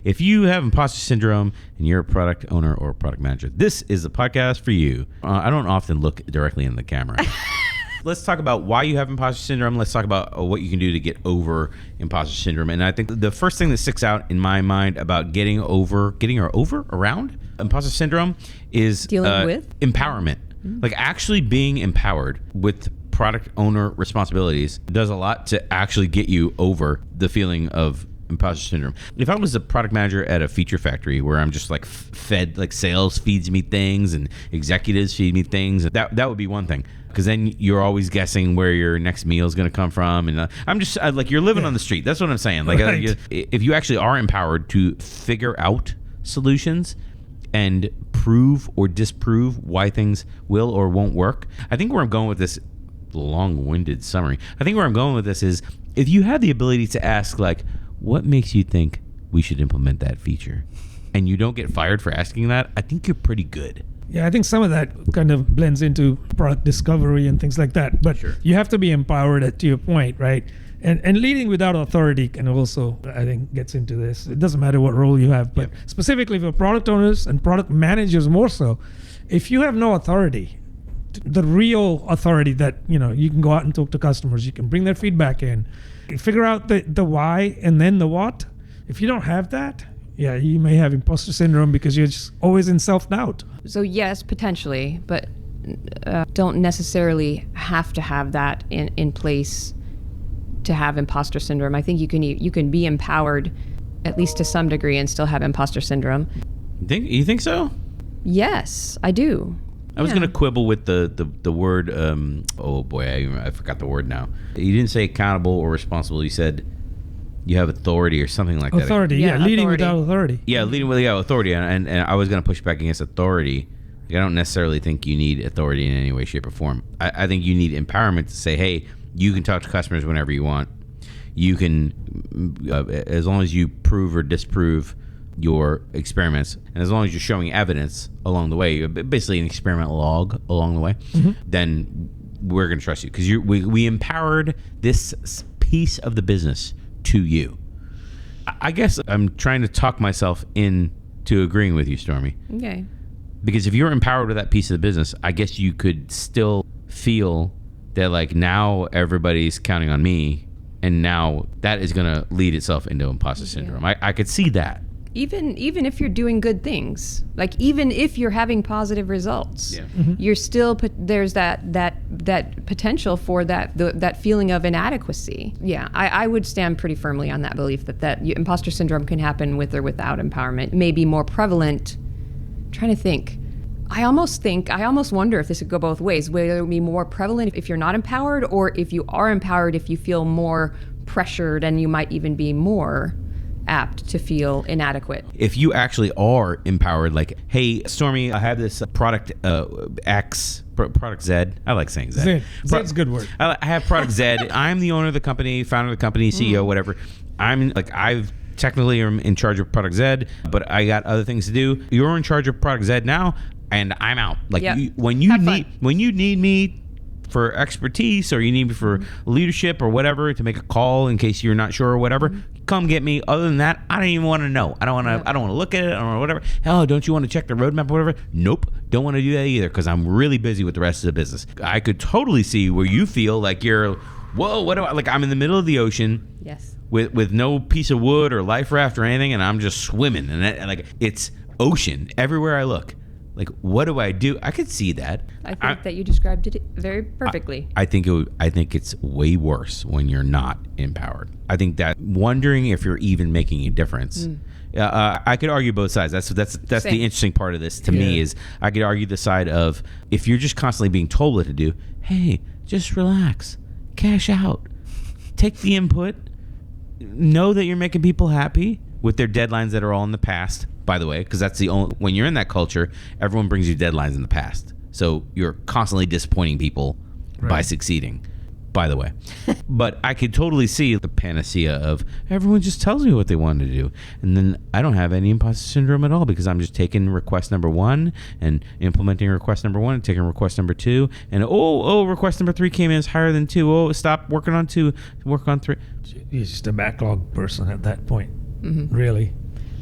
If you have imposter syndrome and you're a product owner or product manager, this is the podcast for you. I don't often look directly in the camera. Let's talk about why you have imposter syndrome. Let's talk about what you can do to get over imposter syndrome. And I think the first thing that sticks out in my mind about getting around imposter syndrome is dealing with empowerment. Like actually being empowered with product owner responsibilities does a lot to actually get you over the feeling of imposter syndrome. If I was a product manager at a feature factory where I'm just like fed, like sales feeds me things and executives feed me things, that would be one thing. Because then you're always guessing where your next meal is going to come from. And like you're living on the street. That's what I'm saying. Like Right. If you actually are empowered to figure out solutions and prove or disprove why things will or won't work. I think where I'm going with this long-winded summary, I think where I'm going with this is if you have the ability to ask like, what makes you think we should implement that feature? And you don't get fired for asking that, I think you're pretty good. Yeah, I think some of that kind of blends into product discovery and things like that. But Sure. You have to be empowered to your point, right? And leading without authority can also, I think, gets into this. It doesn't matter what role you have, but specifically for product owners and product managers more so, if you have no authority, the real authority that, you can go out and talk to customers, you can bring their feedback in, figure out the why and then the what. If you don't have that, you may have imposter syndrome because you're just always in self-doubt. So yes, potentially, but don't necessarily have to have that in place to have imposter syndrome. I think you can be empowered at least to some degree and still have imposter syndrome. You think so? Yes, I do. I was going to quibble with the word, oh boy, I forgot the word now. You didn't say accountable or responsible. You said you have authority or something like that. Authority, leading without authority. Yeah, leading without authority. And I was going to push back against authority. I don't necessarily think you need authority in any way, shape, or form. I think you need empowerment to say, hey, you can talk to customers whenever you want. You can, as long as you prove or disprove your experiments, and as long as you're showing evidence along the way, basically an experiment log along the way, then we're going to trust you because we empowered this piece of the business to you. I guess I'm trying to talk myself into agreeing with you, Stormy. Okay. Because if you're empowered with that piece of the business, I guess you could still feel that like now everybody's counting on me, and now that is going to lead itself into imposter syndrome. I could see that. Even if you're doing good things, like even if you're having positive results, you're still there's that potential for that feeling of inadequacy. Yeah, I would stand pretty firmly on that belief that imposter syndrome can happen with or without empowerment. May be more prevalent. I'm trying to think. I almost wonder if this could go both ways, whether it would be more prevalent if you're not empowered, or if you are empowered, if you feel more pressured and you might even be more apt to feel inadequate. If you actually are empowered, like, hey, Stormy, I have this product X, product Z. I like saying Z. Z's a good word. I have product Z. I'm the owner of the company, founder of the company, CEO, whatever. I've technically am in charge of product Z, but I got other things to do. You're in charge of product Z now, and I'm out. Like when you need me for expertise, or you need me for leadership or whatever, to make a call in case you're not sure or whatever, come get me. Other than that, I don't even want to know. I don't want to look at it or whatever. Hell, don't you want to check the roadmap or whatever? Nope, don't want to do that either because I'm really busy with the rest of the business. I could totally see where you feel like you're, whoa, what do I, like I'm in the middle of the ocean. Yes. With no piece of wood or life raft or anything, and I'm just swimming, and like it's ocean everywhere I look. Like, what do? I could see that. I think that you described it very perfectly. I think it's way worse when you're not empowered. I think that wondering if you're even making a difference. I could argue both sides. That's the interesting part of this to me is I could argue the side of if you're just constantly being told what to do. Hey, just relax, cash out, take the input, know that you're making people happy with their deadlines that are all in the past. By the way, because that's the only, when you're in that culture, everyone brings you deadlines in the past. So you're constantly disappointing people by succeeding, by the way. But I could totally see the panacea of everyone just tells me what they want to do. And then I don't have any imposter syndrome at all because I'm just taking request number 1 and implementing request number 1 and taking request number 2. And request number 3 came in as higher than 2. Oh, stop working on 2, work on 3. You're just a backlog person at that point, really.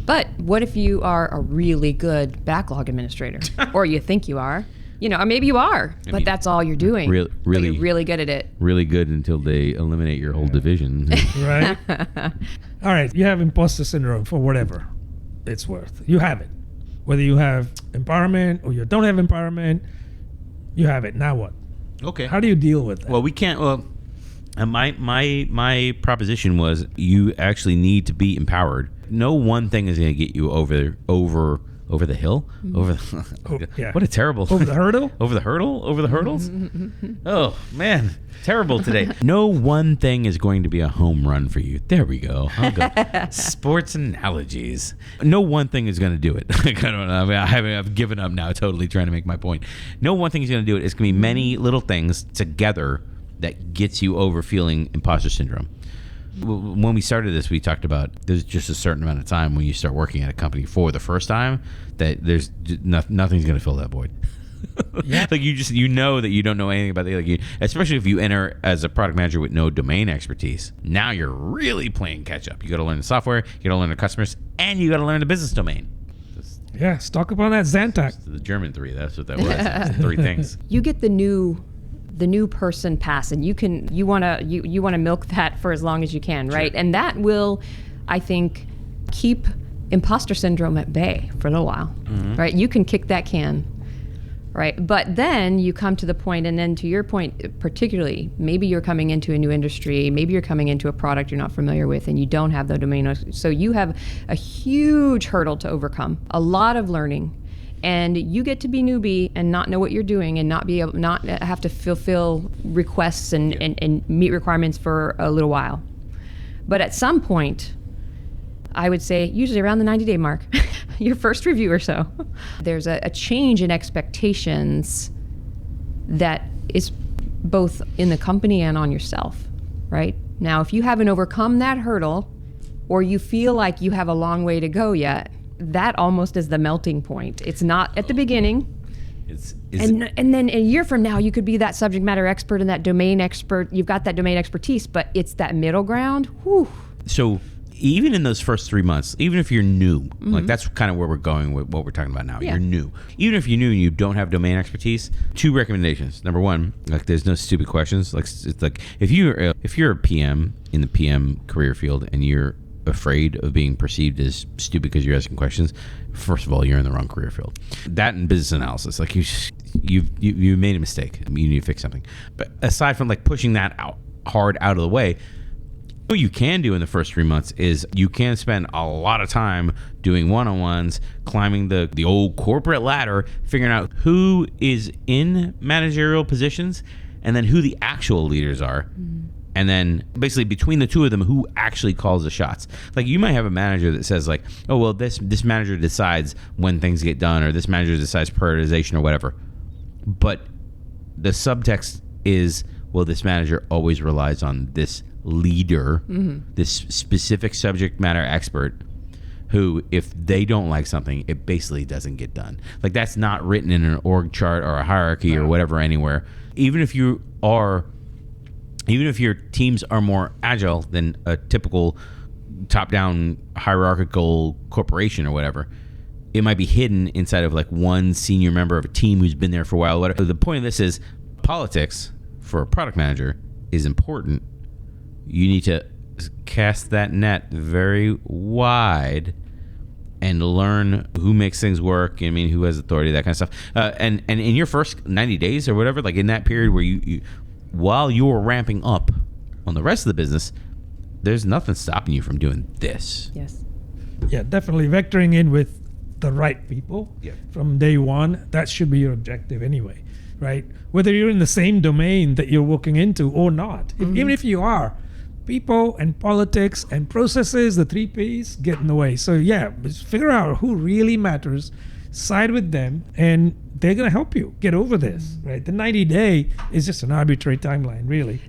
But what if you are a really good backlog administrator, or you think you are? Or maybe you are, but that's all you're doing. Really, but you're really good at it. Really good until they eliminate your whole division. Right? All right, you have imposter syndrome for whatever it's worth. You have it. Whether you have empowerment or you don't have empowerment, you have it. Now what? Okay. How do you deal with that? Well, we can't. Well, my proposition was you actually need to be empowered. No one thing is going to get you over the hill. What a terrible. Over the hurdle? Over the hurdle? Over the hurdles? Oh, man. Terrible today. No one thing is going to be a home run for you. There we go. I'll go. Sports analogies. No one thing is going to do it. I don't know. I've given up now, totally trying to make my point. No one thing is going to do it. It's going to be many little things together that gets you over feeling imposter syndrome. When we started this, we talked about there's just a certain amount of time when you start working at a company for the first time that there's nothing's going to fill that void. Yeah. Like you know that you don't know anything about it. Especially if you enter as a product manager with no domain expertise. Now you're really playing catch up. You got to learn the software, you got to learn the customers, and you got to learn the business domain. Yeah, stock up on that Zantac. The German 3. That's what that was. 3 things. You get the new person pass, and you want to milk that for as long as you can, right? Sure. And that will, I think, keep imposter syndrome at bay for a little while, right? You can kick that can, right? But then you come to the point, and then to your point, particularly, maybe you're coming into a new industry, maybe you're coming into a product you're not familiar with, and you don't have the domain, so you have a huge hurdle to overcome, a lot of learning. And you get to be newbie and not know what you're doing and not have to fulfill requests and meet requirements for a little while. But at some point, I would say usually around the 90-day mark, your first review or so, there's a change in expectations that is both in the company and on yourself, right? Now, if you haven't overcome that hurdle, or you feel like you have a long way to go yet, that almost is the melting point. It's not at the beginning. And then a year from now, you could be that subject matter expert and that domain expert. You've got that domain expertise, but it's that middle ground. Whew. So even in those first 3 months, even if you're new, like that's kind of where we're going with what we're talking about now. Yeah. You're new. Even if you're new and you don't have domain expertise, 2 recommendations. Number 1, like there's no stupid questions. Like it's like if you're a PM in the PM career field and you're afraid of being perceived as stupid because you're asking questions, first of all, you're in the wrong career field. That and business analysis, like you made a mistake. You need to fix something. But aside from like pushing that hard out of the way, what you can do in the first 3 months is you can spend a lot of time doing one-on-ones, climbing the old corporate ladder, figuring out who is in managerial positions and then who the actual leaders are. And then basically between the two of them, who actually calls the shots. Like you might have a manager that says like, oh, well, this manager decides when things get done, or this manager decides prioritization or whatever. But the subtext is, well, this manager always relies on this leader, this specific subject matter expert, who, if they don't like something, it basically doesn't get done. Like that's not written in an org chart or a hierarchy or whatever anywhere. Even if your teams are more agile than a typical top-down hierarchical corporation or whatever, it might be hidden inside of like one senior member of a team who's been there for a while. Whatever. The point of this is politics for a product manager is important. You need to cast that net very wide and learn who makes things work. I mean, who has authority, that kind of stuff. And in your first 90 days or whatever, like in that period where you while you're ramping up on the rest of the business, there's nothing stopping you from doing this. Yes. Yeah, definitely vectoring in with the right people from day one. That should be your objective anyway, right? Whether you're in the same domain that you're walking into or not. Even if you are, people and politics and processes, the 3 Ps, get in the way. So yeah, just figure out who really matters, side with them, and they're going to help you get over this, right? The 90-day is just an arbitrary timeline, really.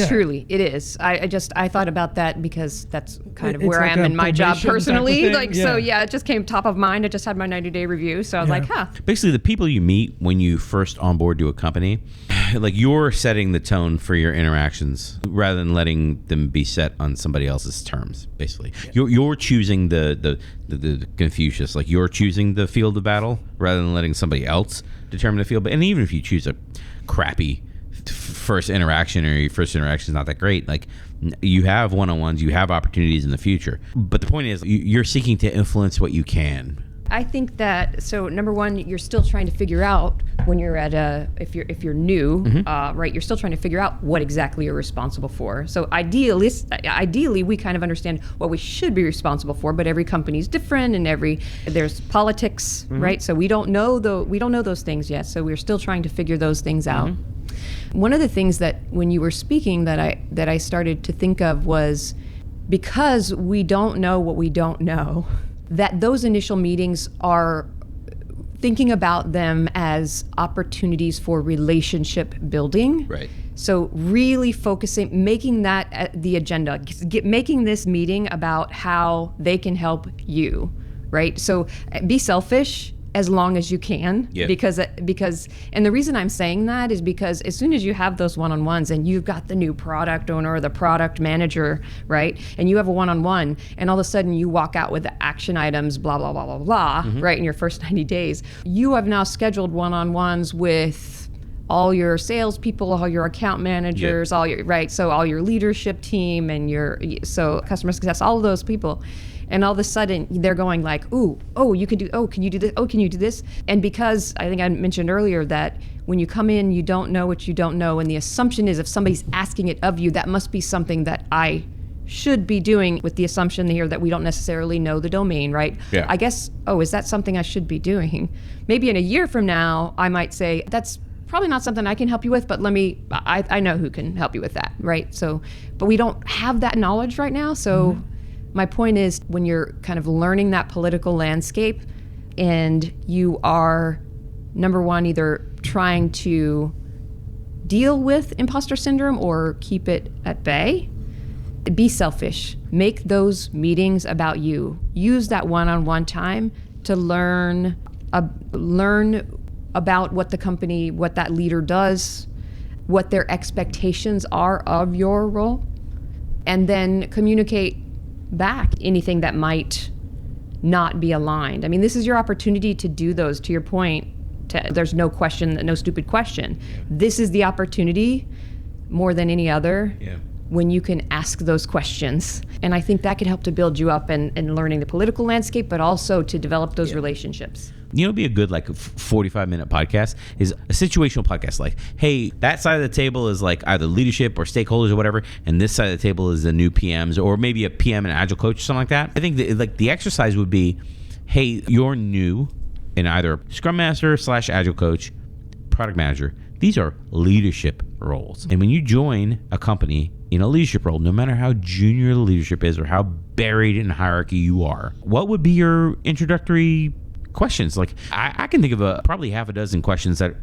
Truly, it is. I thought about that because that's kind of where I am in my job personally. So it just came top of mind. I just had my 90-day review, so I was like, huh. Basically, the people you meet when you first onboard to a company, like you're setting the tone for your interactions rather than letting them be set on somebody else's terms. Basically, you're choosing the Confucius, like you're choosing the field of battle rather than letting somebody else determine the field. But and even if you choose a crappy first interaction, or your first interaction is not that great, like you have one-on-ones, you have opportunities in the future. But the point is, you're seeking to influence what you can. I think that, so number one, you're still trying to figure out when you're at if you're new, right, you're still trying to figure out what exactly you're responsible for. So ideally, we kind of understand what we should be responsible for, but every company is different, and there's politics, right? So we don't know those things yet. So we're still trying to figure those things out. One of the things that when you were speaking that I started to think of was, because we don't know what we don't know, that those initial meetings are thinking about them as opportunities for relationship building. Right. So really focusing, making that the agenda, making this meeting about how they can help you, right? So be selfish as long as you can, because and the reason I'm saying that is because as soon as you have those one-on-ones and you've got the new product owner or the product manager, right, and you have a one-on-one, and all of a sudden you walk out with the action items, blah blah blah blah blah, right, in your first 90 days, you have now scheduled one-on-ones with all your salespeople, all your account managers, all your all your leadership team and so customer success, all of those people. And all of a sudden, they're going like, can you do this? Oh, can you do this? And because I think I mentioned earlier that when you come in, you don't know what you don't know. And the assumption is if somebody's asking it of you, that must be something that I should be doing, with the assumption here that we don't necessarily know the domain, right? Yeah. I guess, is that something I should be doing? Maybe in a year from now, I might say, that's probably not something I can help you with, but I know who can help you with that, right? So, but we don't have that knowledge right now, so... My point is, when you're kind of learning that political landscape and you are, number one, either trying to deal with imposter syndrome or keep it at bay, be selfish. Make those meetings about you. Use that one-on-one time to learn about what the company, what that leader does, what their expectations are of your role, and then communicate back anything that might not be aligned. I mean, this is your opportunity to do those, to your point. There's no question, no stupid question. This is the opportunity more than any other when you can ask those questions. And I think that could help to build you up in learning the political landscape, but also to develop those relationships. You know, it'd be a good 45-minute podcast is a situational podcast. Like, hey, that side of the table is like either leadership or stakeholders or whatever, and this side of the table is the new PMs, or maybe a PM and Agile coach or something like that. I think that, the exercise would be, hey, you're new in either Scrum Master / Agile coach, product manager. These are leadership roles. And when you join a company in a leadership role, no matter how junior the leadership is or how buried in hierarchy you are, what would be your introductory questions? Like, I can think of probably half a dozen questions that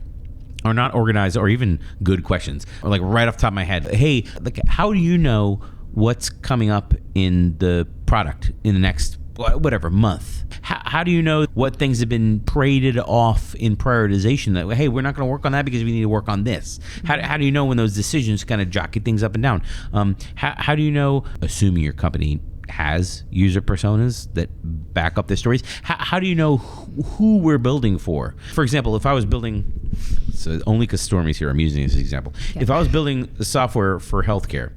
are not organized or even good questions, or like right off the top of my head. Hey, like, how do you know what's coming up in the product in the next whatever month? How do you know what things have been paraded off in prioritization that, hey, we're not going to work on that because we need to work on this? How do you know when those decisions kind of jockey things up and down? How do you know, assuming your company has user personas that back up their stories, how do you know who we're building for? For example, if I was building, so only because Stormy's here, I'm using this example. Okay. If I was building software for healthcare,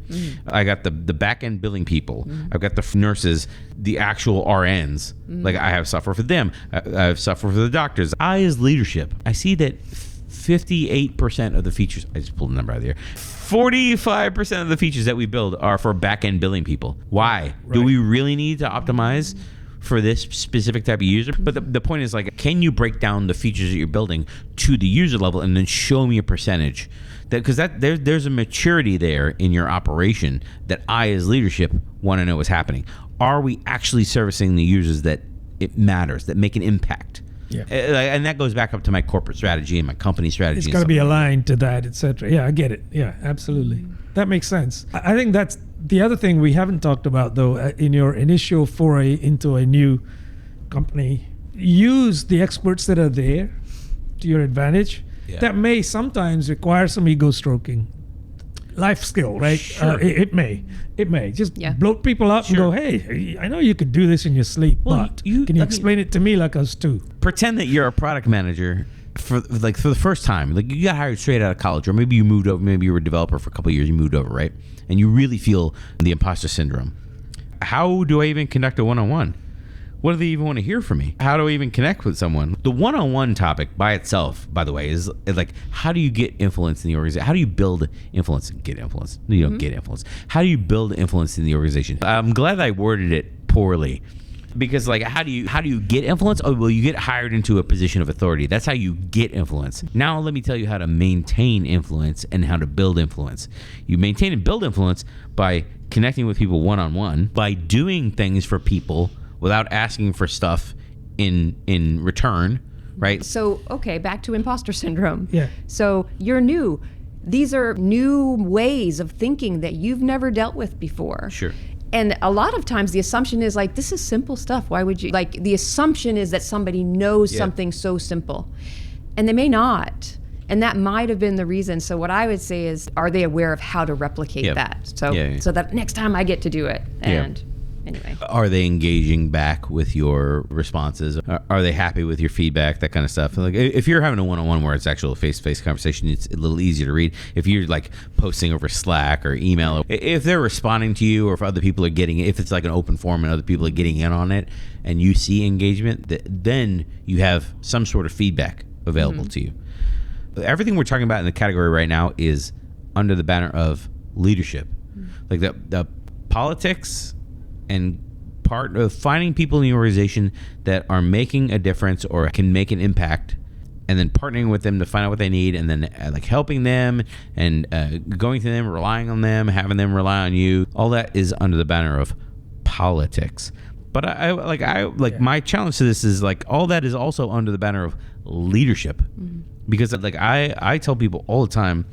I got the back-end billing people, I've got the nurses, the actual RNs, like I have software for them, I have software for the doctors. I, as leadership, I see that 58% of the features, I just pulled a number out of the air, 45% of the features that we build are for back-end billing people. Why? Right. Do we really need to optimize for this specific type of user? But the point is, like, can you break down the features that you're building to the user level and then show me a percentage? Because there's a maturity there in your operation that I, as leadership, want to know what's happening. Are we actually servicing the users that it matters, that make an impact? Yeah. And that goes back up to my corporate strategy and my company strategy. It's got to be aligned to that, etc. Yeah, I get it. Yeah, absolutely. That makes sense. I think that's the other thing we haven't talked about, though, in your initial foray into a new company. Use the experts that are there to your advantage. that may sometimes require some ego stroking. Life skill, right? Sure. It may just bloat people up and go, hey, I know you could do this in your sleep, but can you explain it to me like us too? Pretend that you're a product manager for the first time. Like, you got hired straight out of college, or maybe you moved over, maybe you were a developer for a couple of years, you moved over, right? And you really feel the imposter syndrome. How do I even conduct a one-on-one? What do they even want to hear from me? How do I even connect with someone? The one-on-one topic by itself, by the way, is like, how do you get influence in the organization? How do you build influence? Get influence. You don't get influence. How do you build influence in the organization? I'm glad I worded it poorly, because like, how do you get influence? Oh, well, you get hired into a position of authority. That's how you get influence. Now let me tell you how to maintain influence and how to build influence. You maintain and build influence by connecting with people one-on-one, by doing things for people without asking for stuff in return, right? So, okay, back to imposter syndrome. Yeah. So you're new. These are new ways of thinking that you've never dealt with before. Sure. And a lot of times the assumption is like, this is simple stuff. Why would you? Like, the assumption is that somebody knows something so simple. And they may not. And that might have been the reason. So what I would say is, are they aware of how to replicate that? So so that next time I get to do it. And anyway. Are they engaging back with your responses? Are they happy with your feedback? That kind of stuff. Like, if you're having a one-on-one where it's actual face-to-face conversation, it's a little easier to read. If you're like posting over Slack or email, if they're responding to you, or if other people are getting it, if it's like an open forum and other people are getting in on it, and you see engagement, then you have some sort of feedback available to you. Everything we're talking about in the category right now is under the banner of leadership. Like the politics and part of finding people in the organization that are making a difference or can make an impact, and then partnering with them to find out what they need, and then like helping them and going to them, relying on them, having them rely on you. All that is under the banner of politics. But my challenge to this is like, all that is also under the banner of leadership. Because like I tell people all the time,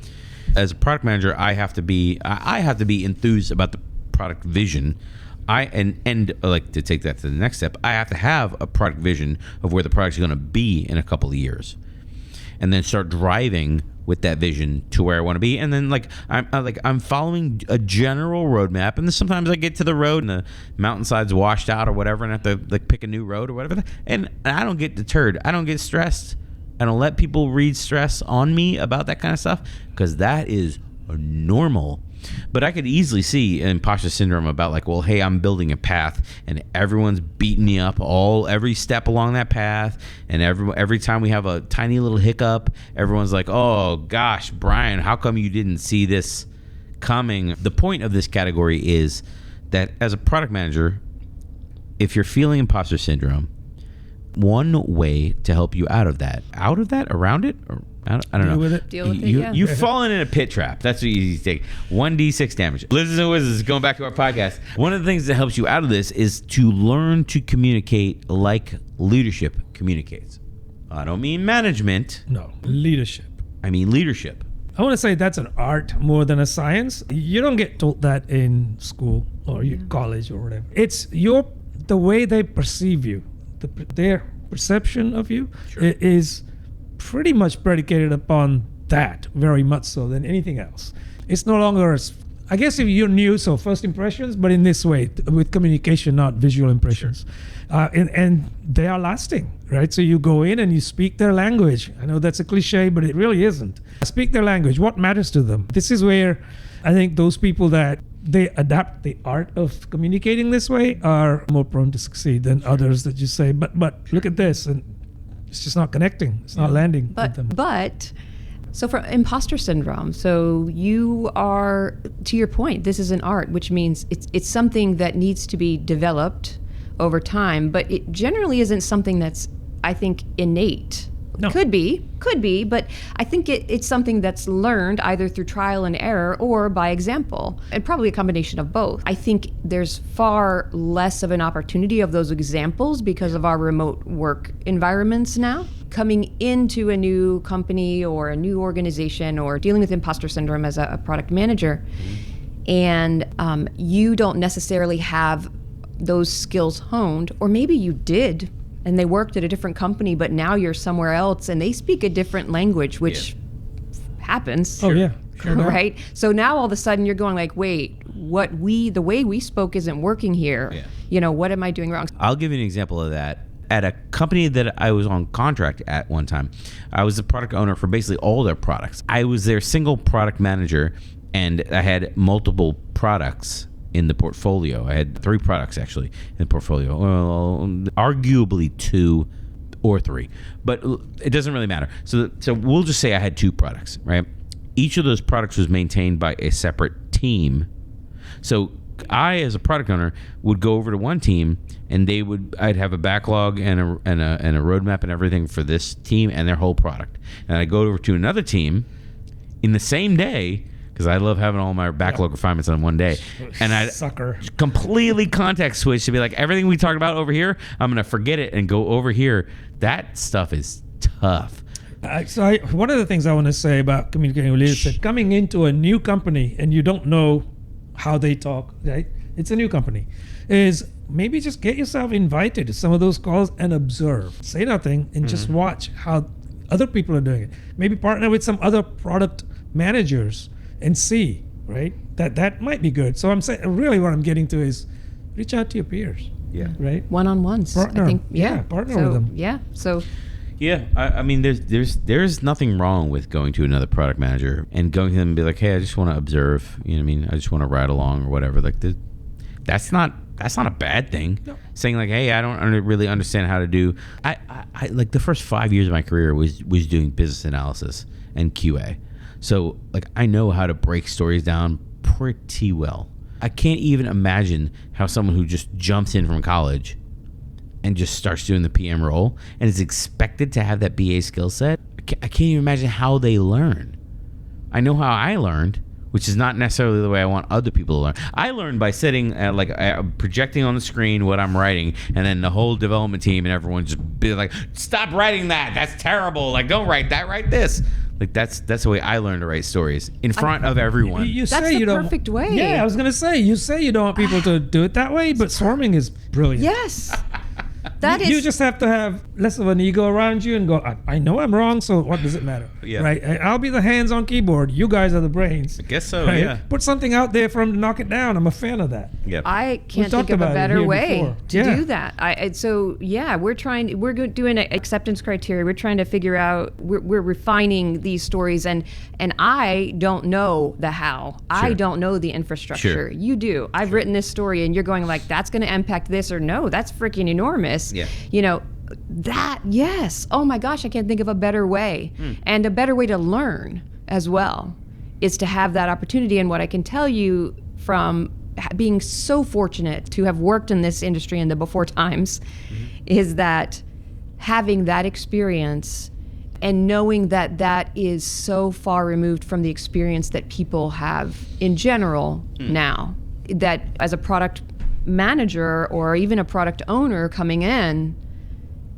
as a product manager, I have to be enthused about the product vision. And like, to take that to the next step, I have to have a product vision of where the product's going to be in a couple of years, and then start driving with that vision to where I want to be. And then I'm following a general roadmap, and then sometimes I get to the road and the mountainside's washed out or whatever, and I have to like pick a new road or whatever. And I don't get deterred. I don't get stressed. I don't let people read stress on me about that kind of stuff, because that is normal. But I could easily see imposter syndrome about like, well, hey, I'm building a path and everyone's beating me up every step along that path, and every time we have a tiny little hiccup, everyone's like, oh gosh, Brian, how come you didn't see this coming? The point of this category is that as a product manager, if you're feeling imposter syndrome, one way to help you around it, or I don't know. Deal with it. You've fallen in a pit trap. That's what you take. 1d6 damage. Lizards and Wizards, going back to our podcast. One of the things that helps you out of this is to learn to communicate like leadership communicates. I don't mean management. No, leadership. I mean leadership. I want to say that's an art more than a science. You don't get taught that in school or your college or whatever. It's the way they perceive you. Their perception of you is pretty much predicated upon that, very much so, than anything else. It's no longer I guess if you're new, so first impressions, but in this way, with communication, not visual impressions. And they are lasting, right? So you go in and you speak their language. I know that's a cliche, but it really isn't. Speak their language. What matters to them? This is where I think those people that they adapt the art of communicating this way are more prone to succeed than others that just say, but look at this, and it's just not connecting. It's not landing with them. But so for imposter syndrome, so you are, to your point, this is an art, which means it's something that needs to be developed over time, but it generally isn't something that's, I think, innate. No. Could be, but I think it's something that's learned either through trial and error or by example, and probably a combination of both. I think there's far less of an opportunity of those examples because of our remote work environments now. Coming into a new company or a new organization or dealing with imposter syndrome as a product manager, and you don't necessarily have those skills honed, or maybe you did and they worked at a different company, but now you're somewhere else and they speak a different language, which happens. Oh, yeah. Sure. Right? So now all of a sudden you're going like, wait, the way we spoke isn't working here. Yeah. You know, what am I doing wrong? I'll give you an example of that. At a company that I was on contract at one time, I was the product owner for basically all their products. I was their single product manager, and I had multiple products in the portfolio. I had 3 products actually in the portfolio. Well, arguably 2 or 3, but it doesn't really matter. So we'll just say I had 2 products, right? Each of those products was maintained by a separate team. So I, as a product owner, would go over to one team, and I'd have a backlog and a roadmap and everything for this team and their whole product. And I go over to another team in the same day, because I love having all my backlog refinements on one day. And I completely context switch to be like, everything we talked about over here, I'm going to forget it and go over here. That stuff is tough. One of the things I want to say about communicating with leadership, coming into a new company and you don't know how they talk, right? It's a new company, is maybe just get yourself invited to some of those calls and observe. Say nothing and just watch how other people are doing it. Maybe partner with some other product managers and see, right? That might be good. So I'm saying, really what I'm getting to is reach out to your peers. Yeah. Right? One-on-ones. Partner. I think, partner so, with them. Yeah. So Yeah, I mean, there's nothing wrong with going to another product manager and going to them and be like, hey, I just want to observe. You know what I mean? I just want to ride along or whatever. Like, that's not a bad thing. No. Saying like, hey, I don't really understand how to do. I like the first 5 years of my career was doing business analysis and QA. So like, I know how to break stories down pretty well. I can't even imagine how someone who just jumps in from college and just starts doing the PM role and is expected to have that BA skill set. I can't even imagine how they learn. I know how I learned, which is not necessarily the way I want other people to learn. I learned by sitting at projecting on the screen what I'm writing, and then the whole development team and everyone just be like, stop writing that. That's terrible. Like, don't write that. Write this. Like, that's the way I learned to write stories in front of everyone. You that's say the you don't, perfect way. Yeah, I was gonna say, you say you don't want people to do it that way, but swarming is brilliant. Yes. You just have to have less of an ego around you and go, I know I'm wrong, so what does it matter? Yeah. Right? I'll be the hands on keyboard. You guys are the brains. I guess so, right? yeah. Put something out there for them to knock it down. I'm a fan of that. Yep. I can't think of a better way to do that. We're doing an acceptance criteria. We're trying to figure out, we're refining these stories, and I don't know the how. Sure. I don't know the infrastructure. Sure. You do. I've written this story, and you're going like, that's going to impact this, or no, that's freaking enormous. Yeah. You know, that, yes. Oh my gosh, I can't think of a better way. And a better way to learn as well is to have that opportunity. And what I can tell you from being so fortunate to have worked in this industry in the before times is that having that experience and knowing that that is so far removed from the experience that people have in general now, that as a product manager or even a product owner coming in,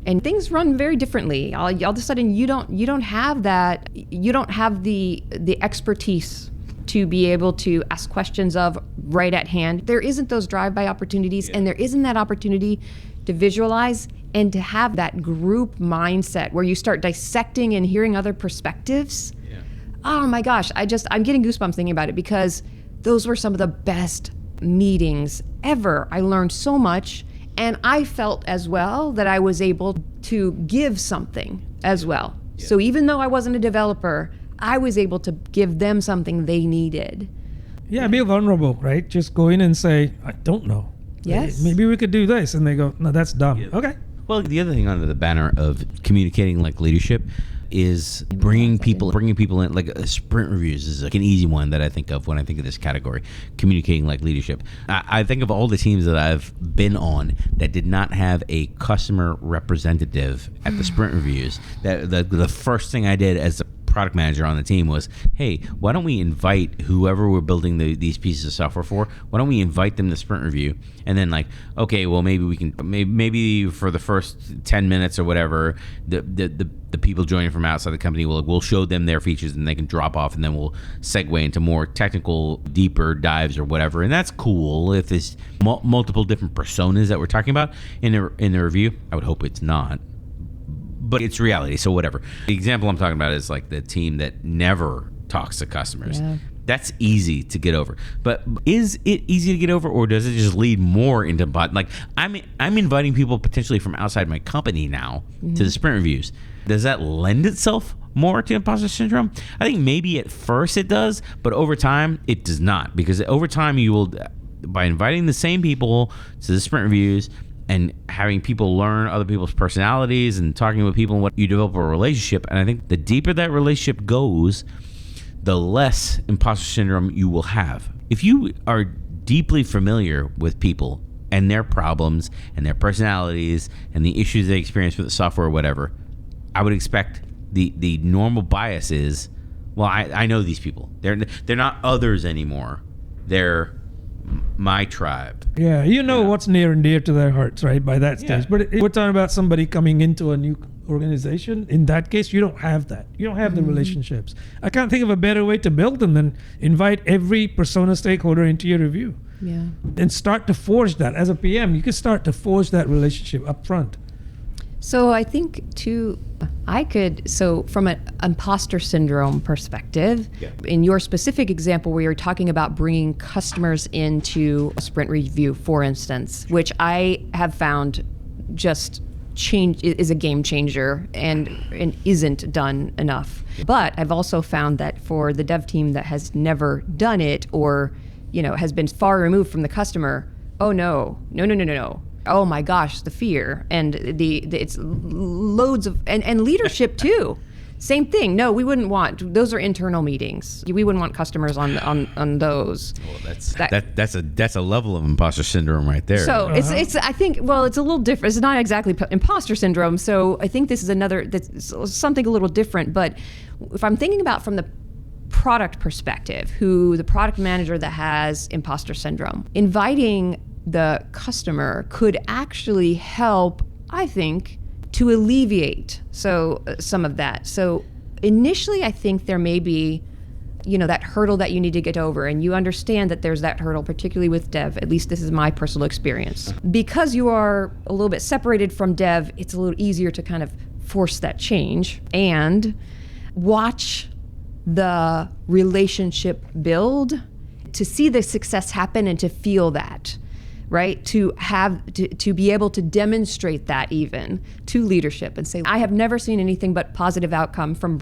and things run very differently. All of a sudden, you don't have that. You don't have the expertise to be able to ask questions of right at hand. There isn't those drive-by opportunities, and there isn't that opportunity to visualize and to have that group mindset where you start dissecting and hearing other perspectives. Yeah. Oh my gosh, I'm getting goosebumps thinking about it, because those were some of the best meetings ever. I learned so much, and I felt as well that I was able to give something as well. Yeah. So even though I wasn't a developer, I was able to give them something they needed. Yeah, be vulnerable, right? Just go in and say, I don't know. Yes. Maybe we could do this. And they go, no, that's dumb. Yeah. Okay. Well, the other thing under the banner of communicating like leadership is bringing people in. Like sprint reviews is like an easy one that I think of when I think of this category, communicating like leadership. I think of all the teams that I've been on that did not have a customer representative at the sprint reviews. That the first thing I did as a product manager on the team was, hey, why don't we invite whoever we're building these pieces of software for, why don't we invite them to sprint review? And then like, okay, well, maybe we can, maybe for the first 10 minutes or whatever, the people joining from outside the company we'll show them their features and they can drop off, and then we'll segue into more technical, deeper dives or whatever. And that's cool if there's multiple different personas that we're talking about in the review. I would hope it's not, but it's reality, so whatever. The example I'm talking about is like the team that never talks to customers. Yeah. That's easy to get over. But is it easy to get over, or does it just lead more into like I'm inviting people potentially from outside my company now to the sprint reviews? Does that lend itself more to imposter syndrome? I think maybe at first it does, but over time it does not, because over time you will, by inviting the same people to the sprint reviews and having people learn other people's personalities and talking with people, and what you develop a relationship. And I think the deeper that relationship goes, the less imposter syndrome you will have. If you are deeply familiar with people and their problems and their personalities and the issues they experience with the software or whatever, I would expect the normal bias is, well, I know these people. They're not others anymore. They're my tribe. Yeah, what's near and dear to their hearts, right? By that stage. Yeah. But we're talking about somebody coming into a new organization. In that case, you don't have that. You don't have the relationships. I can't think of a better way to build them than invite every persona stakeholder into your review. Yeah. And start to forge that. As a PM, you can start to forge that relationship up front. So I think from an imposter syndrome perspective, in your specific example where you're talking about bringing customers into a sprint review, for instance, which I have found just is a game changer and isn't done enough. But I've also found that for the dev team that has never done it, or has been far removed from the customer, oh no. Oh my gosh, the fear and it's loads of and leadership too. Same thing. No, we wouldn't want. Those are internal meetings. We wouldn't want customers on those. Well, that's a level of imposter syndrome right there. So it's I think it's a little different. It's not exactly imposter syndrome. So I think this is that's something a little different. But if I'm thinking about from the product perspective, the product manager that has imposter syndrome, inviting the customer could actually help, I think, to alleviate some of that. So initially, I think there may be, that hurdle that you need to get over, and you understand that there's that hurdle, particularly with dev. At least this is my personal experience. Because you are a little bit separated from dev, it's a little easier to kind of force that change and watch the relationship build, to see the success happen and to feel that. Right? To be able to demonstrate that even to leadership and say, I have never seen anything but positive outcome from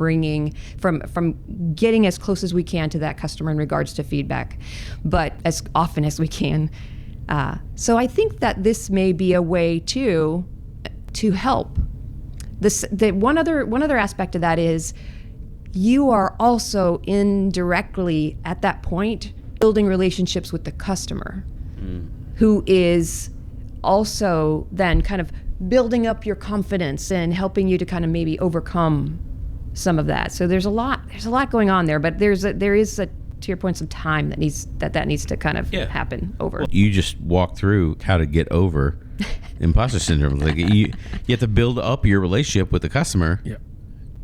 getting as close as we can to that customer in regards to feedback, but as often as we can. So I think that this may be a way to help. One other aspect of that is you are also indirectly at that point building relationships with the customer. Who is also then kind of building up your confidence and helping you to kind of maybe overcome some of that. So there's a lot going on there, but there is to your point, some time that needs to kind of happen over. You just walk through how to get over imposter syndrome. Like you have to build up your relationship with the customer,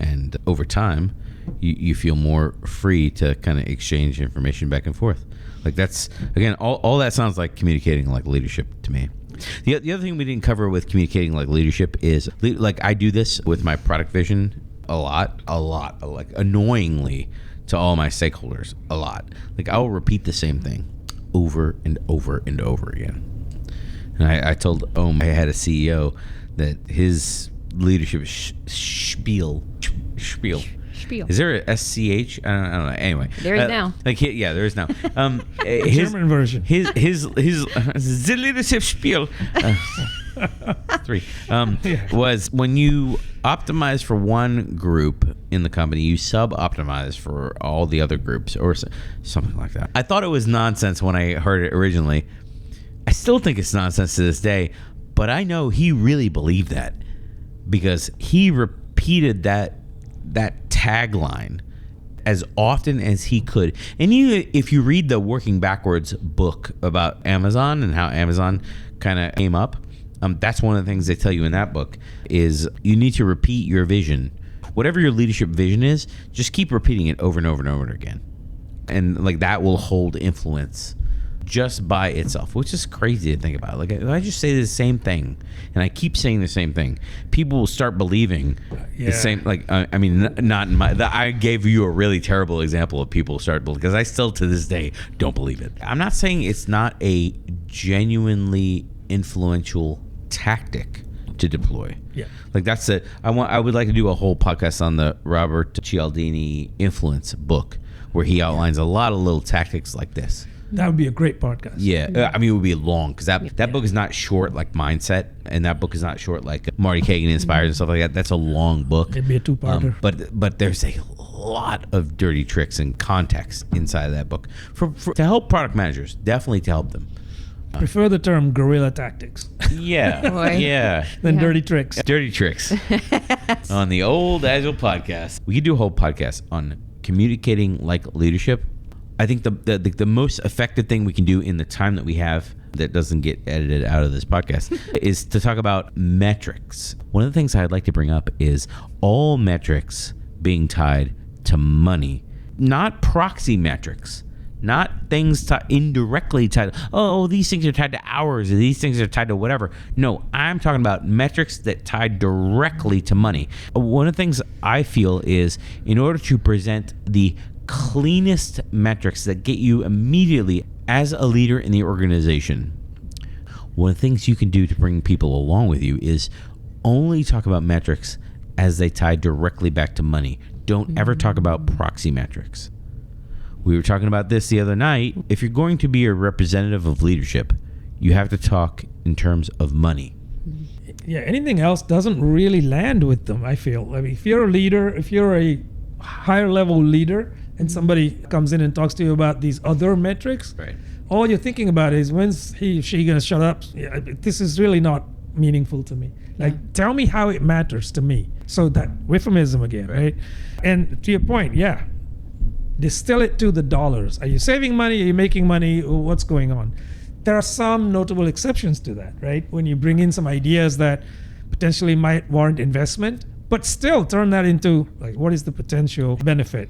and over time, you feel more free to kind of exchange information back and forth. Like that's, again, all that sounds like communicating like leadership to me. The other thing we didn't cover with communicating like leadership is, like, I do this with my product vision a lot, like annoyingly to all my stakeholders a lot. Like I will repeat the same thing over and over and over again. And I told I had a CEO that his leadership spiel. Is there a SCH? I don't know. Anyway, there is now. There is now. His German version. His the leadership spiel. 3 was when you optimize for one group in the company, you sub-optimize for all the other groups, or something like that. I thought it was nonsense when I heard it originally. I still think it's nonsense to this day, but I know he really believed that because he repeated that tagline as often as he could. And if you read the Working Backwards book about Amazon and how Amazon kind of came up, that's one of the things they tell you in that book is you need to repeat your vision. Whatever your leadership vision is, just keep repeating it over and over and over again. And like that will hold influence just by itself, which is crazy to think about. Like if I just say the same thing and I keep saying the same thing, people will start believing the same. Like I mean, not in my. I gave you a really terrible example of people start because I still to this day don't believe it. I'm not saying it's not a genuinely influential tactic to deploy. Yeah, like that's it. I would like to do a whole podcast on the Robert Cialdini influence book where he outlines a lot of little tactics like this. That would be a great podcast. Yeah, I mean, it would be long because that book is not short like Mindset, and that book is not short like Marty Kagan Inspired and stuff like that. That's a long book. It'd be a two-parter. But there's a lot of dirty tricks and context inside of that book for to help product managers, definitely to help them. Prefer the term guerrilla tactics. Yeah, Boy. yeah. Than dirty tricks. Dirty tricks on the old Agile podcast. We could do a whole podcast on communicating like leadership. I think the most effective thing we can do in the time that we have that doesn't get edited out of this podcast is to talk about metrics. One of the things I'd like to bring up is all metrics being tied to money, not proxy metrics, not things indirectly tied. Oh, these things are tied to hours, or these things are tied to whatever. No, I'm talking about metrics that tie directly to money. One of the things I feel is in order to present the cleanest metrics that get you immediately as a leader in the organization, one of the things you can do to bring people along with you is only talk about metrics as they tie directly back to money. Don't ever talk about proxy metrics. We were talking about this the other night. If you're going to be a representative of leadership, you have to talk in terms of money. Yeah, anything else doesn't really land with them, I feel. I mean, if you're a leader, if you're a higher level leader, and somebody comes in and talks to you about these other metrics, right, all you're thinking about is when's he or she going to shut up? Yeah, this is really not meaningful to me. Like, tell me how it matters to me. So that euphemism again, right? And to your point, yeah, distill it to the dollars. Are you saving money? Are you making money? What's going on? There are some notable exceptions to that, right? When you bring in some ideas that potentially might warrant investment, but still turn that into like, what is the potential benefit?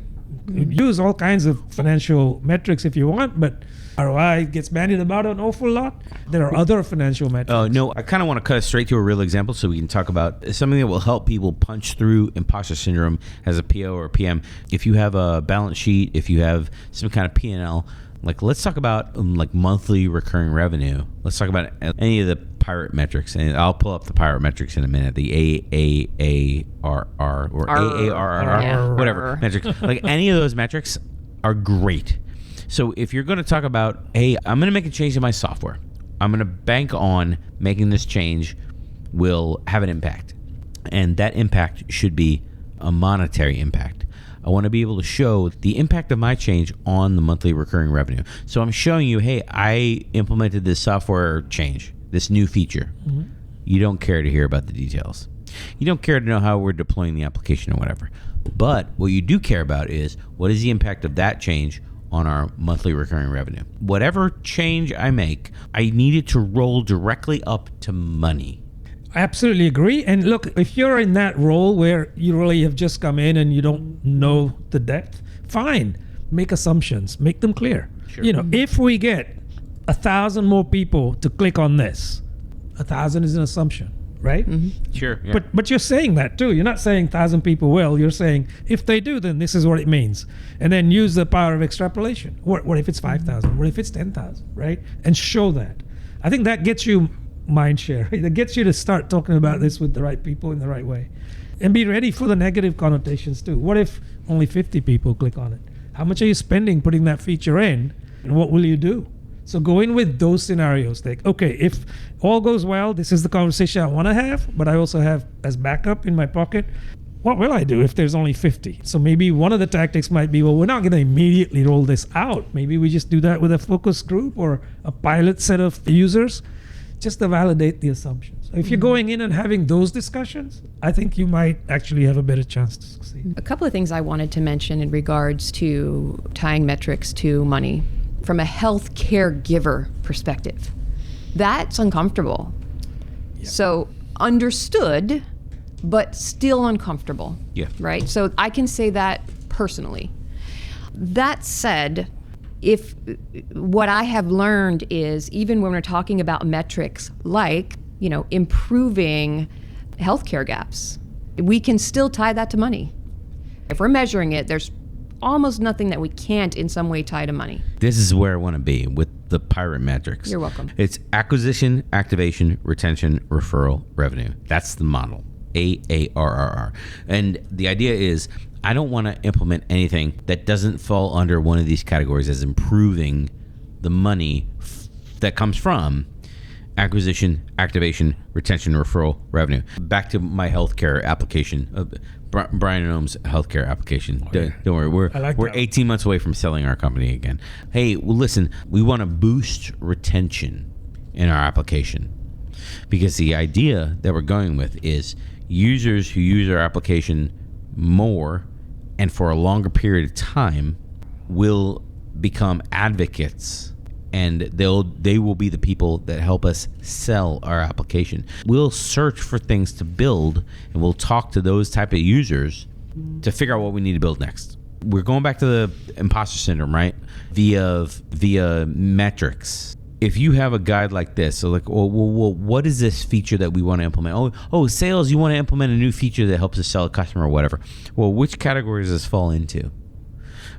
Use all kinds of financial metrics if you want, but ROI gets bandied about an awful lot. There are other financial metrics. Oh, no, I kind of want to cut straight to a real example so we can talk about something that will help people punch through imposter syndrome as a PO or a PM. If you have a balance sheet, if you have some kind of P&L, like let's talk about like monthly recurring revenue. Let's talk about any of the pirate metrics, and I'll pull up the pirate metrics in a minute. The AAARR or AARRR, whatever metrics. Like any of those metrics are great. So if you're going to talk about, hey, I'm going to make a change in my software, I'm going to bank on making this change will have an impact, and that impact should be a monetary impact. I want to be able to show the impact of my change on the monthly recurring revenue. So I'm showing you, hey, I implemented this software change, this new feature. Mm-hmm. You don't care to hear about the details. You don't care to know how we're deploying the application or whatever. But what you do care about is what is the impact of that change on our monthly recurring revenue. Whatever change I make, I need it to roll directly up to money. I absolutely agree. And look, if you're in that role where you really have just come in and you don't know the depth, fine. Make assumptions. Make them clear. Sure. You know, if we get 1,000 more people to click on this, 1,000 is an assumption, right? Mm-hmm. Sure. Yeah. But you're saying that too. You're not saying 1,000 people will. You're saying if they do, then this is what it means. And then use the power of extrapolation. What if it's 5,000? What if it's 10,000, right? And show that. I think that gets you mind share. That gets you to start talking about this with the right people in the right way. And be ready for the negative connotations too. What if only 50 people click on it? How much are you spending putting that feature in? And what will you do? So go in with those scenarios. Like, okay, if all goes well, this is the conversation I want to have, but I also have as backup in my pocket, what will I do if there's only 50? So maybe one of the tactics might be, well, we're not going to immediately roll this out. Maybe we just do that with a focus group or a pilot set of users. just to validate the assumptions. If you're going in and having those discussions, I think you might actually have a better chance to succeed. A couple of things I wanted to mention in regards to tying metrics to money from a health caregiver perspective. That's uncomfortable. Yep. So understood, but still uncomfortable. Yeah. Right? So I can say that personally. That said, if what I have learned is even when we're talking about metrics like, improving healthcare gaps, we can still tie that to money. If we're measuring it, there's almost nothing that we can't in some way tie to money. This is where I want to be with the pirate metrics. You're welcome. It's acquisition, activation, retention, referral, revenue. That's the model. AARRR. And the idea is I don't want to implement anything that doesn't fall under one of these categories as improving the money that comes from acquisition, activation, retention, referral, revenue. Back to my healthcare application, Brian and Ohm's healthcare application. Don't worry, we're 18 months away from selling our company again. Hey, well, listen, we want to boost retention in our application because the idea that we're going with is users who use our application more and for a longer period of time will become advocates, and they will be the people that help us sell our application. We'll search for things to build, and we'll talk to those type of users to figure out what we need to build next. We're going back to the imposter syndrome, right? Via metrics. If you have a guide like this, so like, well, what is this feature that we want to implement? Oh, sales, you want to implement a new feature that helps us sell a customer or whatever. Well, which category does this fall into?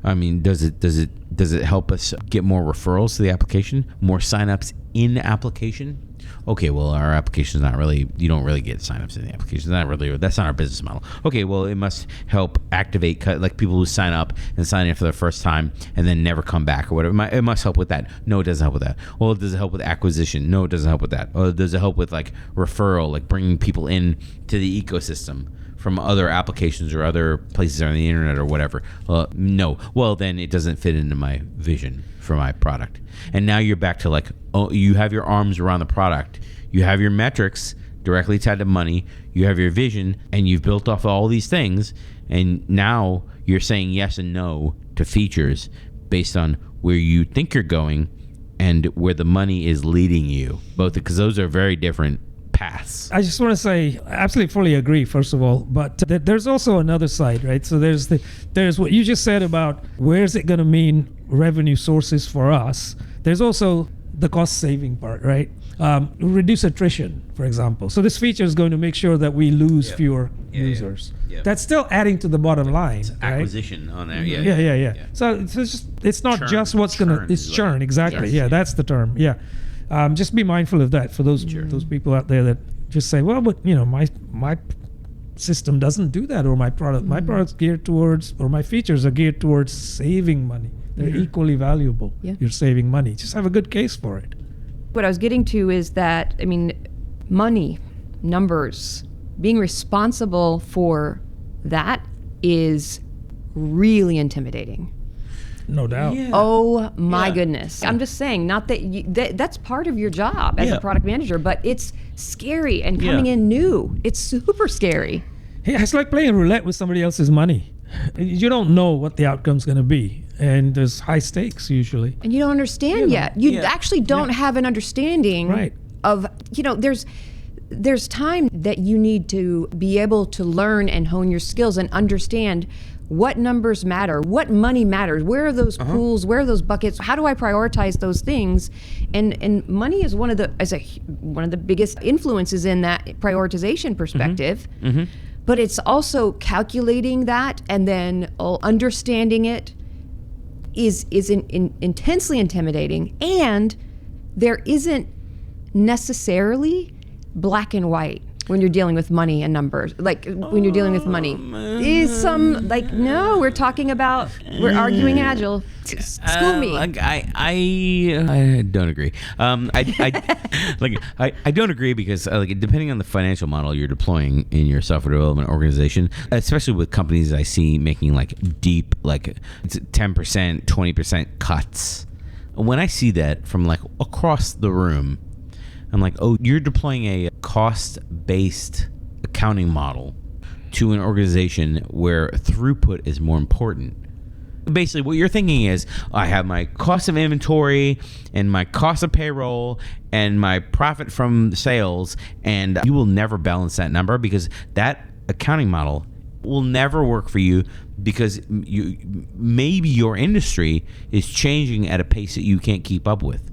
I mean, does it help us get more referrals to the application, more signups in the application? Okay, well, our application is not really, you don't really get signups in the application. That's not our business model. Okay, well, it must help activate, like people who sign up and sign in for the first time and then never come back or whatever. It must help with that. No, it doesn't help with that. Well, does it help with acquisition? No, it doesn't help with that. Or does it help with like referral, like bringing people in to the ecosystem from other applications or other places on the internet or whatever? No. Well, then it doesn't fit into my vision for my product. And now you're back to like, you have your arms around the product. You have your metrics directly tied to money. You have your vision, and you've built off all these things. And now you're saying yes and no to features based on where you think you're going and where the money is leading you. Both, because those are very different paths. I just want to say, I absolutely fully agree, first of all, but there's also another side, right? So there's what you just said about where's it going to mean revenue sources for us. There's also the cost saving part, right? Reduce attrition, for example. So this feature is going to make sure that we lose fewer users. Yeah. That's still adding to the bottom line. It's acquisition on there. Yeah. So it's not churn. Just what's going to, it's churn, exactly. Yes. That's the term. Yeah. Just be mindful of that for those people out there that just say, well, but my system doesn't do that, or my product's geared towards, or my features are geared towards saving money. They're equally valuable. Yeah. You're saving money. Just have a good case for it. What I was getting to is that, money, numbers, being responsible for that is really intimidating. No doubt. Yeah. Oh my goodness. I'm just saying, not that that's part of your job as a product manager, but it's scary, and coming in new, it's super scary. Yeah, it's like playing roulette with somebody else's money. You don't know what the outcome's going to be, and there's high stakes usually. And you don't understand yet. You actually don't have an understanding of, there's time that you need to be able to learn and hone your skills and understand what numbers matter, what money matters, where are those pools, where are those buckets, how do I prioritize those things? And money is one of the biggest influences in that prioritization perspective. Mm-hmm. But it's also calculating that, and then understanding it is intensely intimidating, and there isn't necessarily black and white when you're dealing with money and numbers. Like when you're dealing with money, is some no? We're talking about, we're arguing Agile. School me. I don't agree. I don't agree because depending on the financial model you're deploying in your software development organization, especially with companies I see making deep 10%, 20% cuts. When I see that from across the room, I'm like, oh, you're deploying a cost-based accounting model to an organization where throughput is more important. Basically, what you're thinking is, I have my cost of inventory and my cost of payroll and my profit from sales, and you will never balance that number because that accounting model will never work for you, because maybe your industry is changing at a pace that you can't keep up with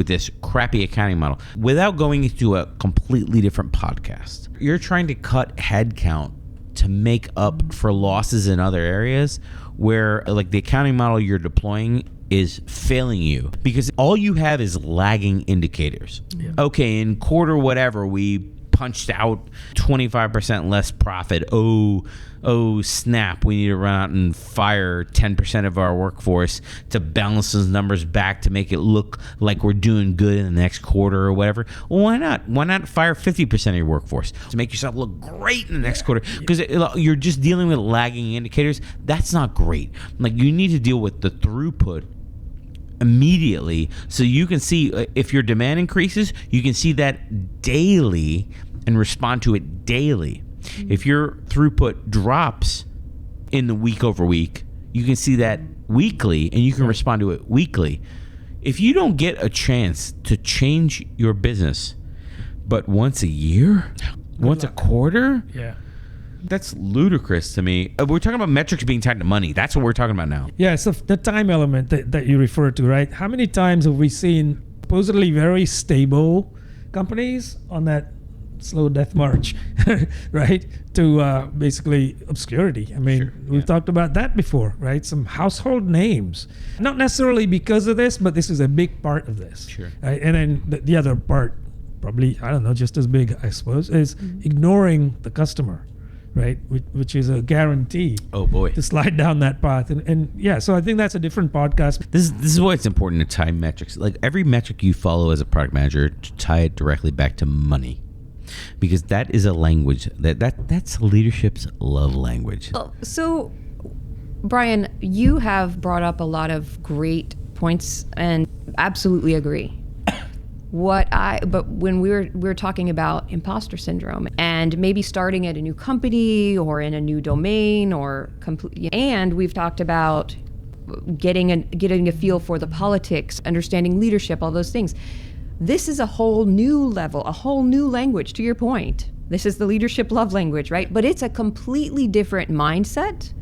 this crappy accounting model. Without going into a completely different podcast, you're trying to cut headcount to make up for losses in other areas where, like, the accounting model you're deploying is failing you because all you have is lagging indicators. Yeah. Okay, in quarter whatever, we punched out 25% less profit. Oh snap, we need to run out and fire 10% of our workforce to balance those numbers back to make it look like we're doing good in the next quarter or whatever. Well, why not? Why not fire 50% of your workforce to make yourself look great in the next quarter? Because you're just dealing with lagging indicators. That's not great. Like, you need to deal with the throughput immediately so you can see if your demand increases, you can see that daily and respond to it daily. If your throughput drops in the week over week, you can see that weekly and you can respond to it weekly. If you don't get a chance to change your business but once a year, once a quarter, that's ludicrous to me. We're talking about metrics being tied to money. That's what we're talking about now. Yeah, so the time element that you refer to, right? How many times have we seen supposedly very stable companies on that slow death march, right, to basically obscurity? I mean, we've talked about that before, right? Some household names, not necessarily because of this, but this is a big part of this. Sure. Right? And then the other part, probably, I don't know, just as big, I suppose, is ignoring the customer, right? Which is a guarantee. Oh boy, to slide down that path. And yeah, so I think that's a different podcast. This is why it's important to tie metrics. Like, every metric you follow as a product manager, to tie it directly back to money. Because that is a language that's leadership's love language. So, Brian, you have brought up a lot of great points and absolutely agree. But when we're talking about imposter syndrome and maybe starting at a new company or in a new domain and we've talked about getting a feel for the politics, understanding leadership, all those things. This is a whole new level, a whole new language, to your point. This is the leadership love language, right? But it's a completely different mindset,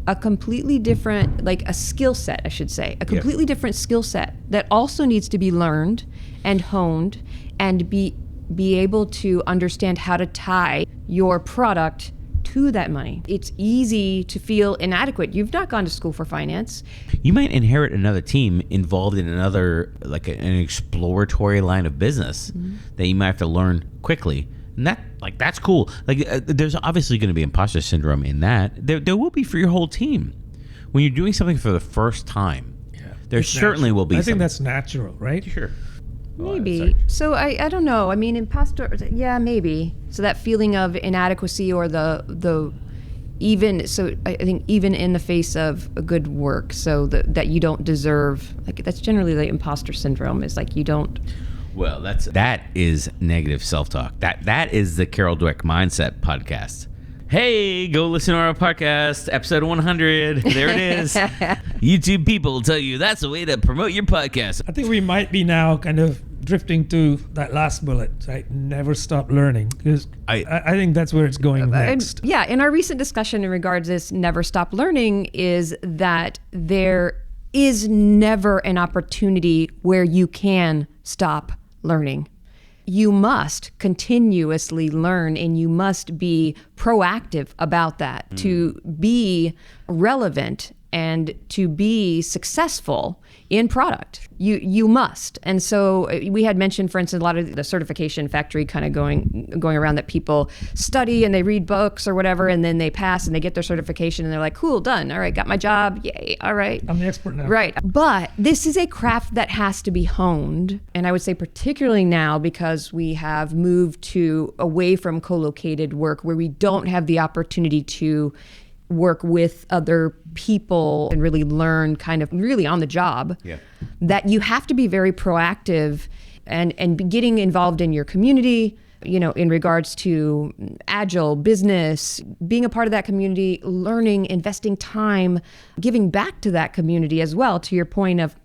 a completely different, like a skill set, I should say, a completely different skill set that also needs to be learned and honed and be able to understand how to tie your product to that money. It's easy to feel inadequate. You've not gone to school for finance. You might inherit another team involved in another, like an exploratory line of business that you might have to learn quickly. And that's cool. Like, there's obviously going to be imposter syndrome in that. There will be for your whole team. When you're doing something for the first time, there certainly will be. I think that's natural, right? Sure. Maybe. So I don't know. I mean, imposter, yeah, maybe. So that feeling of inadequacy or I think even in the face of a good work, so that you don't deserve, like, that's generally the imposter syndrome, is like you don't. Well, that is negative self-talk. That is the Carol Dweck Mindset podcast. Hey, go listen to our podcast, episode 100. There it is. YouTube people tell you that's the way to promote your podcast. I think we might be now kind of drifting to that last bullet, right? Never stop learning. Because I think that's where it's going next. In our recent discussion in regards to this never stop learning is that there is never an opportunity where you can stop learning. You must continuously learn, and you must be proactive about that to be relevant and to be successful in product. You must. And so we had mentioned, for instance, a lot of the certification factory kind of going around, that people study and they read books or whatever, and then they pass and they get their certification and they're like, cool, done. All right, got my job. Yay. All right. I'm the expert now. Right. But this is a craft that has to be honed. And I would say particularly now, because we have moved away from co-located work where we don't have the opportunity to work with other people and really learn kind of really on the job, that you have to be very proactive and getting involved in your community, in regards to Agile business, being a part of that community, learning, investing time, giving back to that community as well, to your point of,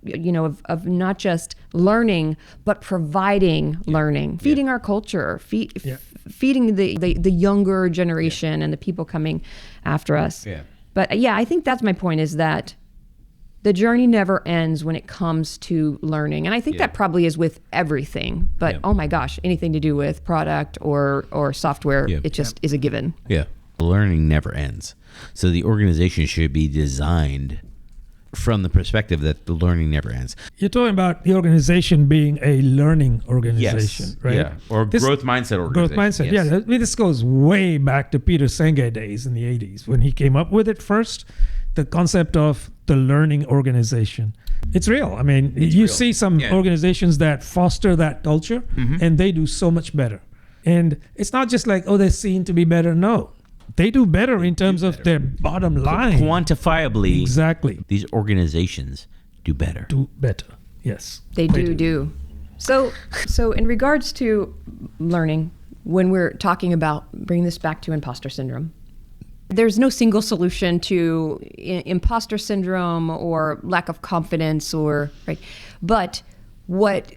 of not just learning, but providing learning, feeding our culture, feeding the younger generation and the people coming after us. Yeah. But I think that's my point, is that the journey never ends when it comes to learning. And I think that probably is with everything. But oh my gosh, anything to do with product or software, it just is a given. Yeah. Learning never ends. So the organization should be designed from the perspective that the learning never ends. You're talking about the organization being a learning organization, right? Yeah. Or growth mindset organization. Growth mindset, yes. yeah. I mean, this goes way back to Peter Senge days in the 80s when he came up with it first. The concept of the learning organization. It's real. I mean, you see some organizations that foster that culture and they do so much better. And it's not just like, they seem to be better. No, they do better in terms of their bottom line. Quantifiably, exactly. These organizations do better. Do better, yes. They do. So in regards to learning, when we're talking about bringing this back to imposter syndrome, there's no single solution to imposter syndrome or lack of confidence, but what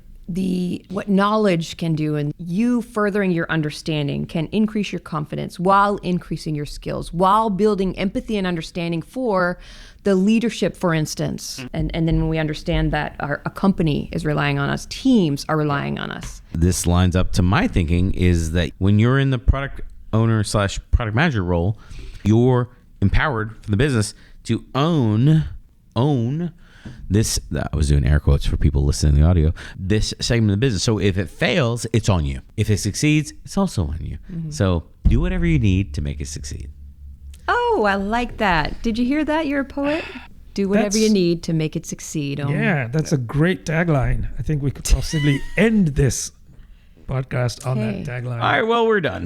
knowledge can do, and you furthering your understanding, can increase your confidence while increasing your skills, while building empathy and understanding for the leadership, for instance. And then when we understand that a company is relying on us, teams are relying on us. This lines up to my thinking is that when you're in the product owner / product manager role, you're empowered from the business to own this. I was doing air quotes for people listening to the audio. This segment of the business. So if it fails, it's on you. If it succeeds, it's also on you. So do whatever you need to make it succeed. Oh, I like that. Did you hear that? You're a poet. Do whatever you need to make it succeed. Yeah, that's a great tagline. I think we could possibly end this podcast on that tagline. All right, well, we're done.